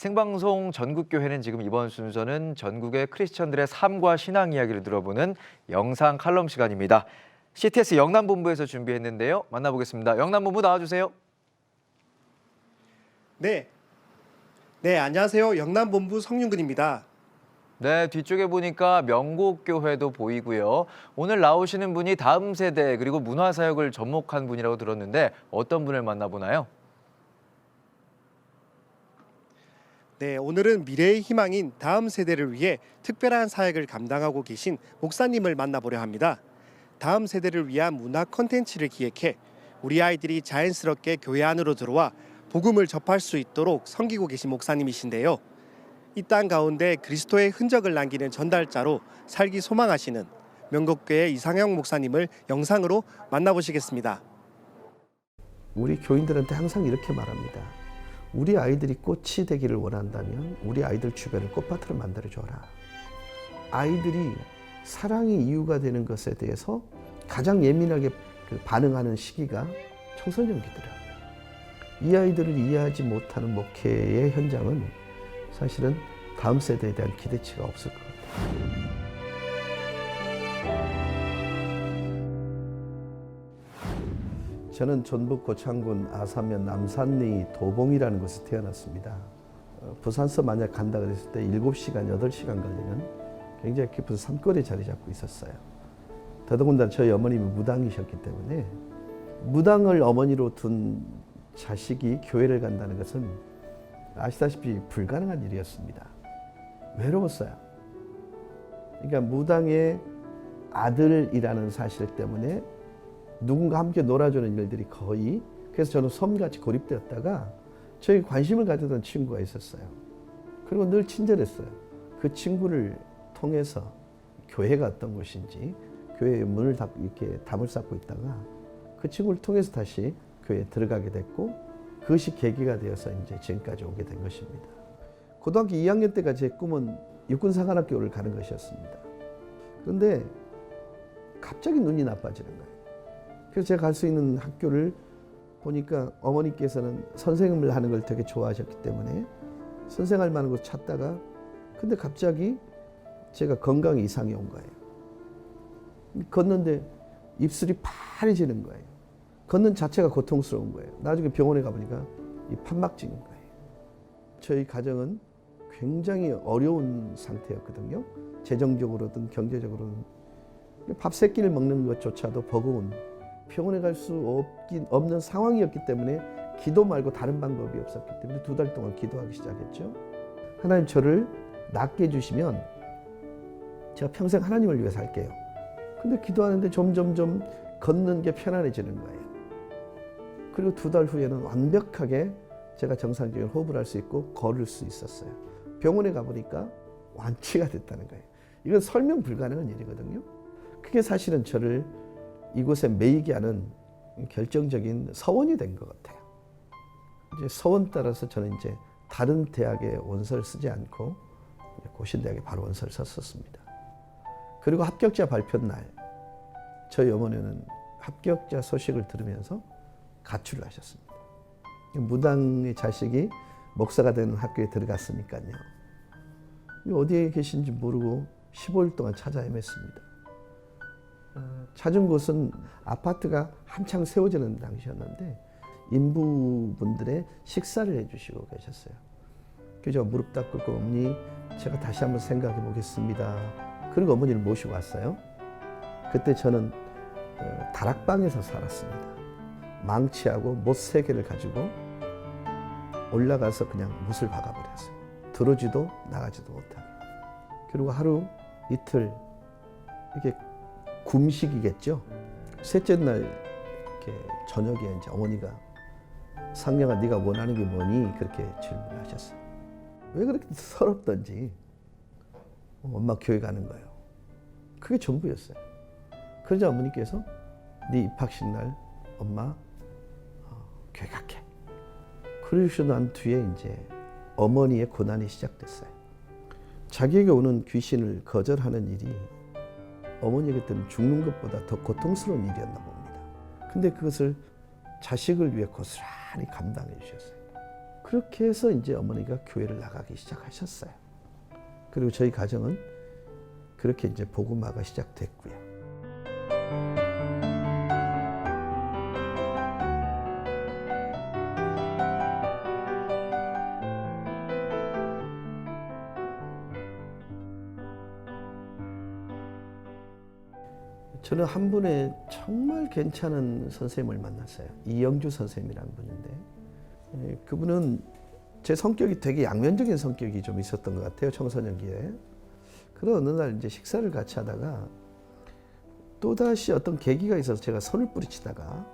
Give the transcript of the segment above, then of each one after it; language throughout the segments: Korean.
생방송 전국교회는 지금 이번 순서는 전국의 크리스천들의 삶과 신앙 이야기를 들어보는 영상 칼럼 시간입니다. CTS 영남본부에서 준비했는데요. 만나보겠습니다. 영남본부 나와주세요. 네, 안녕하세요. 영남본부 성윤근입니다. 네, 뒤쪽에 보니까 명곡교회도 보이고요. 오늘 나오시는 분이 다음 세대 그리고 문화사역을 접목한 분이라고 들었는데 어떤 분을 만나보나요? 네, 오늘은 미래의 희망인 다음 세대를 위해 특별한 사역을 감당하고 계신 목사님을 만나보려 합니다. 다음 세대를 위한 문화 콘텐츠를 기획해 우리 아이들이 자연스럽게 교회 안으로 들어와 복음을 접할 수 있도록 섬기고 계신 목사님이신데요. 이 땅 가운데 그리스도의 흔적을 남기는 전달자로 살기 소망하시는 명곡교회 이상형 목사님을 영상으로 만나보시겠습니다. 우리 교인들한테 항상 이렇게 말합니다. 우리 아이들이 꽃이 되기를 원한다면 우리 아이들 주변을 꽃밭으로 만들어줘라. 아이들이 사랑의 이유가 되는 것에 대해서 가장 예민하게 반응하는 시기가 청소년기더라. 이 아이들을 이해하지 못하는 목회의 현장은 사실은 다음 세대에 대한 기대치가 없을 것 같아요. 저는 전북 고창군 아사면 남산리 도봉이라는 곳에 태어났습니다. 부산서 만약 간다 그랬을 때 7시간, 8시간 걸리는 굉장히 깊은 산골에 자리 잡고 있었어요. 더더군다나 저희 어머님이 무당이셨기 때문에 무당을 어머니로 둔 자식이 교회를 간다는 것은 아시다시피 불가능한 일이었습니다. 외로웠어요. 그러니까 무당의 아들이라는 사실 때문에 누군가 함께 놀아주는 일들이 거의, 그래서 저는 섬같이 고립되었다가 저에게 관심을 가졌던 친구가 있었어요. 그리고 늘 친절했어요. 그 친구를 통해서 교회가 어떤 곳인지, 교회의 문을 이렇게 담을 쌓고 있다가 그 친구를 통해서 다시 교회에 들어가게 됐고, 그것이 계기가 되어서 이제 지금까지 오게 된 것입니다. 고등학교 2학년 때가 제 꿈은 육군사관학교를 가는 것이었습니다. 그런데 갑자기 눈이 나빠지는 거예요. 그래서 제가 갈 수 있는 학교를 보니까 어머니께서는 선생님을 하는 걸 되게 좋아하셨기 때문에 선생할 만한 곳 찾다가, 근데 갑자기 제가 건강에 이상이 온 거예요. 걷는데 입술이 파래지는 거예요. 걷는 자체가 고통스러운 거예요. 나중에 병원에 가보니까 이 판막증인 거예요. 저희 가정은 굉장히 어려운 상태였거든요. 재정적으로든 경제적으로든. 밥 세 끼를 먹는 것조차도 버거운, 병원에 갈 수 없는 상황이었기 때문에 기도 말고 다른 방법이 없었기 때문에 2달 동안 기도하기 시작했죠. 하나님, 저를 낫게 해주시면 제가 평생 하나님을 위해 살게요. 근데 기도하는데 점점점 걷는 게 편안해지는 거예요. 그리고 2달 후에는 완벽하게 제가 정상적인 호흡을 할 수 있고 걸을 수 있었어요. 병원에 가보니까 완치가 됐다는 거예요. 이건 설명 불가능한 일이거든요. 그게 사실은 저를 이곳에 매이게 하는 결정적인 서원이 된 것 같아요. 이제 서원 따라서 저는 이제 다른 대학에 원서를 쓰지 않고 고신대학에 바로 원서를 썼었습니다. 그리고 합격자 발표 날 저희 어머니는 합격자 소식을 들으면서 가출을 하셨습니다. 무당의 자식이 목사가 되는 학교에 들어갔으니까요. 어디에 계신지 모르고 15일 동안 찾아 헤맸습니다. 찾은 곳은 아파트가 한창 세워지는 당시였는데 인부분들의 식사를 해주시고 계셨어요. 그래서 무릎 딱 꿇고 어머니, 제가 다시 한번 생각해 보겠습니다. 그리고 어머니를 모시고 왔어요. 그때 저는 다락방에서 살았습니다. 망치하고 못 3개를 가지고 올라가서 그냥 못을 박아버렸어요. 들어오지도 나가지도 못하게. 그리고 하루 이틀 이게 굶식이겠죠. 셋째 날 이렇게 저녁에 이제 어머니가, 상령아 네가 원하는 게 뭐니? 그렇게 질문을 하셨어요. 왜 그렇게 서럽던지. 엄마 교회 가는 거예요. 그게 전부였어요. 그러자 어머니께서 네 입학식 날 엄마 교회 갈게. 그러시고 난 뒤에 이제 어머니의 고난이 시작됐어요. 자기에게 오는 귀신을 거절하는 일이 어머니에게는 죽는 것보다 더 고통스러운 일이었나 봅니다. 근데 그것을 자식을 위해 고스란히 감당해 주셨어요. 그렇게 해서 이제 어머니가 교회를 나가기 시작하셨어요. 그리고 저희 가정은 그렇게 이제 복음화가 시작됐고요. 저는 한 분의 정말 괜찮은 선생님을 만났어요. 이영주 선생님이라는 분인데, 그분은 제 성격이 되게 양면적인 성격이 좀 있었던 것 같아요. 청소년기에. 그런 어느 날 이제 식사를 같이 하다가 또다시 어떤 계기가 있어서 제가 손을 뿌리치다가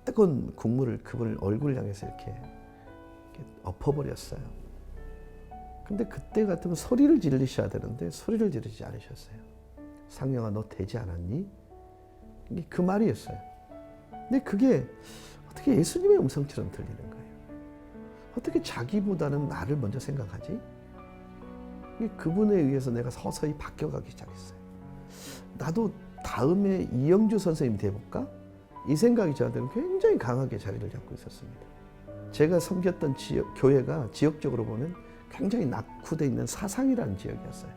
뜨거운 국물을 그분을 얼굴을 향해서 이렇게 엎어버렸어요. 근데 그때 같으면 소리를 지르셔야 되는데 소리를 지르지 않으셨어요. 상영아, 너 되지 않았니? 이게 그 말이었어요. 근데 그게 어떻게 예수님의 음성처럼 들리는 거예요. 어떻게 자기보다는 나를 먼저 생각하지? 그분에 의해서 내가 서서히 바뀌어가기 시작했어요. 나도 다음에 이영주 선생님이 돼볼까? 이 생각이 저한테는 굉장히 강하게 자리를 잡고 있었습니다. 제가 섬겼던 교회가 지역적으로 보면 굉장히 낙후되어 있는 사상이라는 지역이었어요.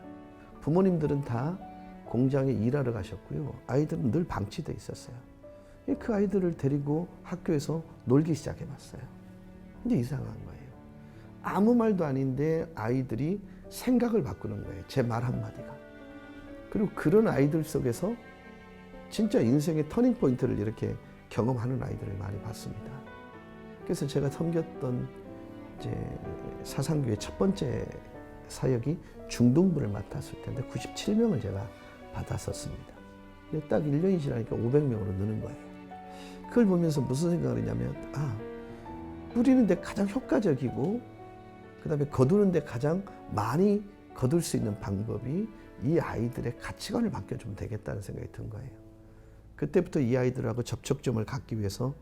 부모님들은 다 공장에 일하러 가셨고요. 아이들은 늘 방치돼 있었어요. 그 아이들을 데리고 학교에서 놀기 시작해봤어요. 근데 이상한 거예요. 아무 말도 아닌데 아이들이 생각을 바꾸는 거예요. 제 말 한마디가. 그리고 그런 아이들 속에서 진짜 인생의 터닝 포인트를 이렇게 경험하는 아이들을 많이 봤습니다. 그래서 제가 섬겼던 이제 사상교회 첫 번째 사역이 중등부를 맡았을 텐데 97명을 제가 받았었습니다. 딱 1년이 지나니까 500명으로 느는 거예요. 그걸 보면서 무슨 생각을 했냐면, 뿌리는데 가장 효과적이고 그다음에 거두는데 가장 많이 거둘 수 있는 방법이 이 아이들의 가치관을 바꿔주면 되겠다는 생각이 든 거예요. 그때부터 이 아이들하고 접촉점을 갖기 위해서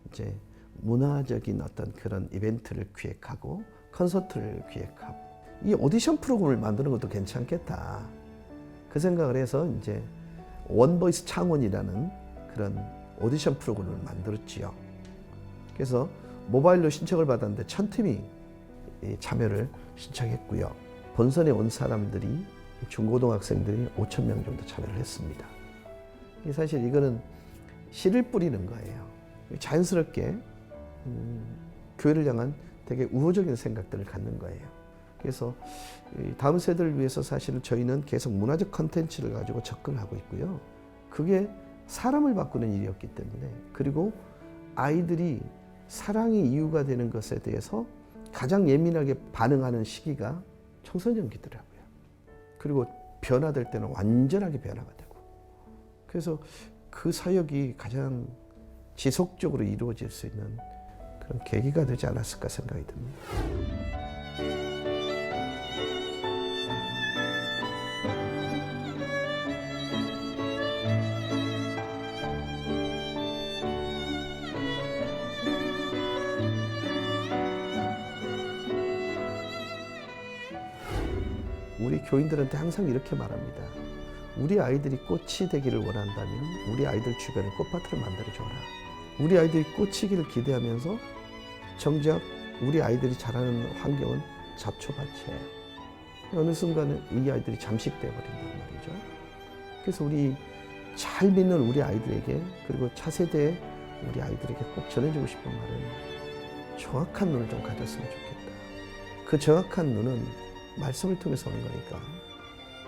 이제 문화적인 어떤 그런 이벤트를 기획하고 콘서트를 기획하고 이 오디션 프로그램을 만드는 것도 괜찮겠다. 그 생각을 해서 이제 원보이스 창원이라는 그런 오디션 프로그램을 만들었지요. 그래서 모바일로 신청을 받았는데 1000팀이 참여를 신청했고요. 본선에 온 사람들이 중고등학생들이 5,000명 정도 참여를 했습니다. 사실 이거는 씨를 뿌리는 거예요. 자연스럽게 교회를 향한 되게 우호적인 생각들을 갖는 거예요. 그래서 다음 세대를 위해서 사실은 저희는 계속 문화적 컨텐츠를 가지고 접근하고 있고요. 그게 사람을 바꾸는 일이었기 때문에, 그리고 아이들이 사랑의 이유가 되는 것에 대해서 가장 예민하게 반응하는 시기가 청소년기더라고요. 그리고 변화될 때는 완전하게 변화가 되고, 그래서 그 사역이 가장 지속적으로 이루어질 수 있는 그런 계기가 되지 않았을까 생각이 듭니다. 우리 교인들한테 항상 이렇게 말합니다. 우리 아이들이 꽃이 되기를 원한다면 우리 아이들 주변에 꽃밭을 만들어줘라. 우리 아이들이 꽃이기를 기대하면서 정작 우리 아이들이 자라는 환경은 잡초밭이에요. 어느 순간은 이 아이들이 잠식되어 버린단 말이죠. 그래서 우리 잘 믿는 우리 아이들에게, 그리고 차세대 우리 아이들에게 꼭 전해주고 싶은 말은 정확한 눈을 좀 가졌으면 좋겠다. 그 정확한 눈은 말씀을 통해서 오는 거니까.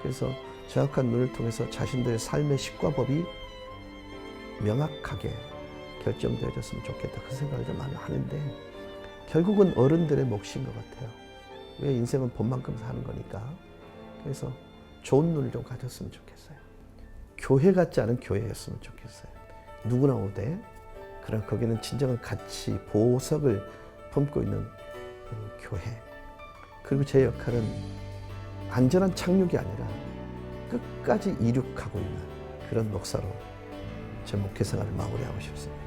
그래서 정확한 눈을 통해서 자신들의 삶의 식과법이 명확하게 결정되어졌으면 좋겠다. 그 생각을 좀 많이 하는데, 결국은 어른들의 몫인 것 같아요. 왜 인생은 본만큼 사는 거니까. 그래서 좋은 눈을 좀 가졌으면 좋겠어요. 교회 같지 않은 교회였으면 좋겠어요. 누구나 오되, 그러나 거기는 진정한 가치, 보석을 품고 있는 교회. 그리고 제 역할은 안전한 착륙이 아니라 끝까지 이륙하고 있는 그런 목사로 제 목회 생활을 마무리하고 싶습니다.